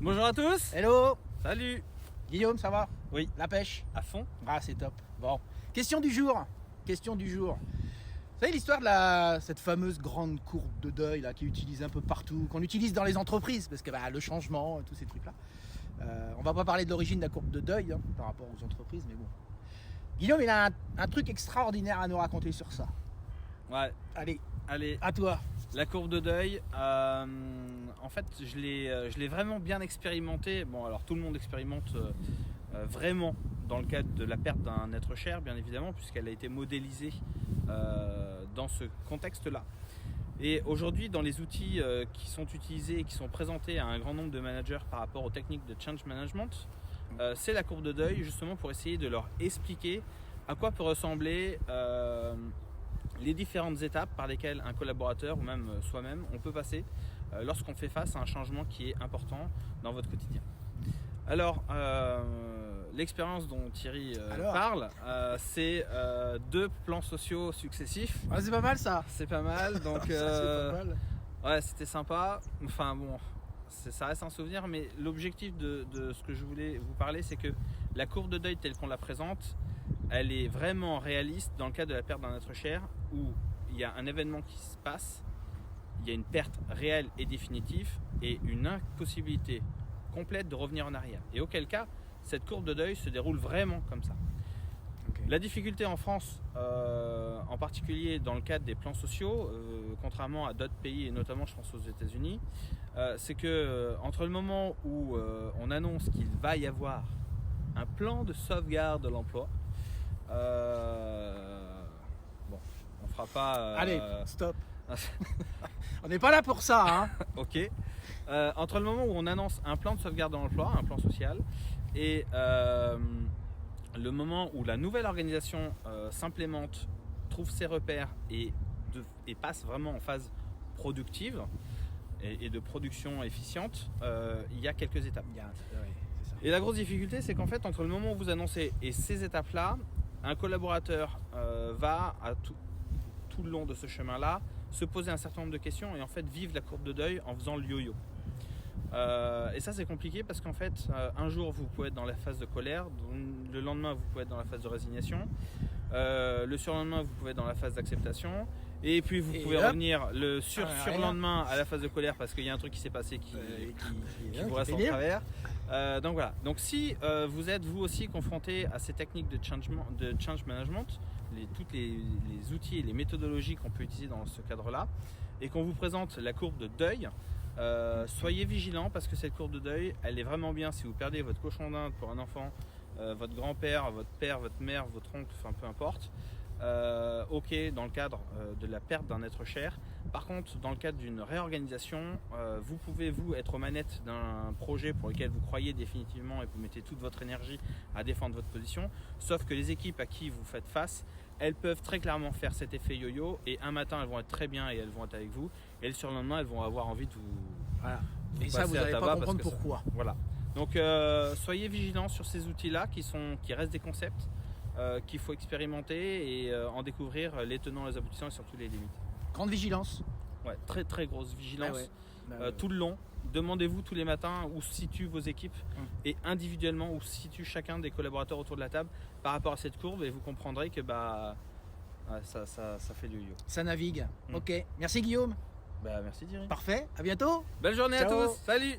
Bonjour à tous. Hello Salut. Guillaume, ça va? Oui. La pêche? À fond. Ah, c'est top. Bon, question du jour. Question du jour. Vous savez l'histoire de cette fameuse grande courbe de deuil là, qui est utilisée un peu partout, qu'on utilise dans les entreprises, parce que le changement, tous ces trucs-là. On va pas parler de l'origine de la courbe de deuil par rapport aux entreprises, mais bon. Guillaume, il a un truc extraordinaire à nous raconter sur ça. Ouais. Allez, à toi. La courbe de deuil, en fait, je l'ai vraiment bien expérimenté. Bon, alors tout le monde expérimente vraiment dans le cadre de la perte d'un être cher, bien évidemment, puisqu'elle a été modélisée dans ce contexte-là. Et aujourd'hui, dans les outils qui sont utilisés et qui sont présentés à un grand nombre de managers par rapport aux techniques de change management, c'est la courbe de deuil, justement pour essayer de leur expliquer à quoi peut ressembler les différentes étapes par lesquelles un collaborateur ou même soi-même on peut passer lorsqu'on fait face à un changement qui est important dans votre quotidien. Alors, l'expérience dont Thierry parle, c'est 2 plans sociaux successifs. Ah, c'est pas mal ça. C'est pas mal, donc c'est pas mal. Ouais, c'était sympa. Enfin bon, ça reste un souvenir, mais l'objectif de ce que je voulais vous parler, c'est que la courbe de deuil telle qu'on la présente, elle est vraiment réaliste dans le cas de la perte d'un être cher, où il y a un événement qui se passe, il y a une perte réelle et définitive et une impossibilité complète de revenir en arrière. Et auquel cas, cette courbe de deuil se déroule vraiment comme ça. Okay. La difficulté en France, en particulier dans le cadre des plans sociaux, contrairement à d'autres pays et notamment je pense aux États-Unis, c'est que entre le moment où on annonce qu'il va y avoir un plan de sauvegarde de l'emploi, bon, on fera pas. Allez, stop. On n'est pas là pour ça, hein. Ok. Entre le moment où on annonce un plan de sauvegarde de l'emploi, un plan social, et le moment où la nouvelle organisation s'implémente, trouve ses repères et passe vraiment en phase productive et de production efficiente, il y a quelques étapes. Et la grosse difficulté, c'est qu'en fait, entre le moment où vous annoncez et ces étapes-là, un collaborateur va à tout le long de ce chemin-là se poser un certain nombre de questions et en fait vivre la courbe de deuil en faisant le yo-yo. Et ça c'est compliqué parce qu'en fait un jour vous pouvez être dans la phase de colère, le lendemain vous pouvez être dans la phase de résignation, le surlendemain vous pouvez être dans la phase d'acceptation et puis vous pouvez revenir le surlendemain à la phase de colère parce qu'il y a un truc qui s'est passé qui vous reste en travers. Donc voilà, donc si vous êtes vous aussi confronté à ces techniques de change management, tous les outils et les méthodologies qu'on peut utiliser dans ce cadre-là, et qu'on vous présente la courbe de deuil, soyez vigilants parce que cette courbe de deuil, elle est vraiment bien si vous perdez votre cochon d'Inde pour un enfant, votre grand-père, votre père, votre mère, votre oncle, enfin peu importe. Ok, dans le cadre de la perte d'un être cher. Par contre, dans le cadre d'une réorganisation, vous pouvez être aux manettes d'un projet pour lequel vous croyez définitivement et vous mettez toute votre énergie à défendre votre position. Sauf que les équipes à qui vous faites face, elles peuvent très clairement faire cet effet yo-yo et un matin elles vont être très bien et elles vont être avec vous et le surlendemain elles vont avoir envie de vous. Voilà. Et ça, vous n'allez pas comprendre pourquoi. Voilà. Donc soyez vigilants sur ces outils-là qui restent des concepts. Qu'il faut expérimenter et en découvrir les tenants, les aboutissants et surtout les limites. Grande vigilance. Ouais, très très grosse vigilance. Tout le long. Demandez-vous tous les matins où se situent vos équipes et individuellement où se situe chacun des collaborateurs autour de la table par rapport à cette courbe et vous comprendrez que ça fait du yo. Ça navigue. Ok. Merci Guillaume. Merci Thierry. Parfait. À bientôt. Belle journée. Ciao. À tous. Salut.